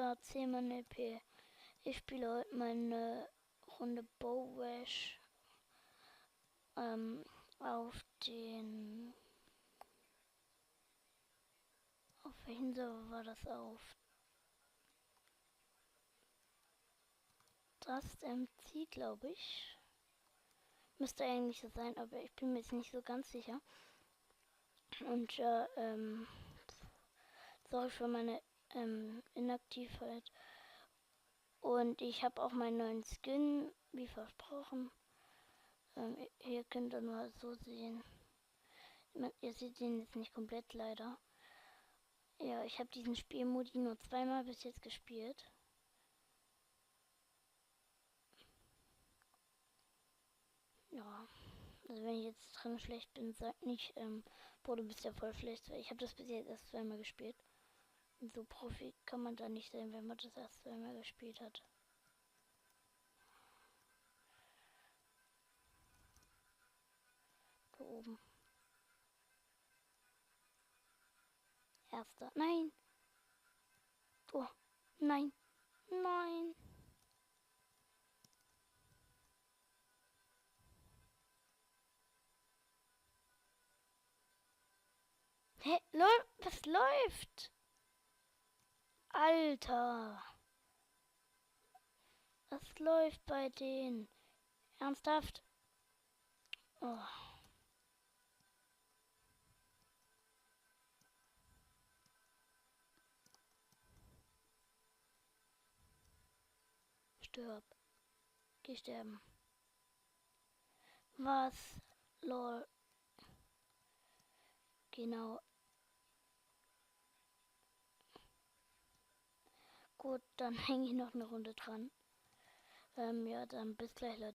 Ja, 10 Mann LP. Ich spiele heute meine Runde Bowash auf den. Auf welchen Server war das auf? Dust MC, glaube ich. Müsste eigentlich so sein, aber ich bin mir jetzt nicht so ganz sicher. Und ja, sorry für meine Inaktivheit. Und ich habe auch meinen neuen Skin, wie versprochen. Hier könnt ihr nur so sehen. Ihr seht den jetzt nicht komplett leider. Ja, ich habe diesen Spielmodi nur zweimal bis jetzt gespielt. Ja, also wenn ich jetzt drin schlecht bin, sagt nicht, boah, du bist ja voll schlecht, weil ich habe das bis jetzt erst zweimal gespielt. Und so Profi kann man da nicht sein, wenn man das erst zweimal gespielt hat. Da oben. Erster. Nein! Oh, nein! Nein! Hä? Was läuft? Alter! Was läuft bei denen? Ernsthaft? Oh. Stirb. Geh sterben. Was? Lol. Genau. Gut, dann hänge ich noch eine Runde dran. Ja, dann bis gleich, Leute.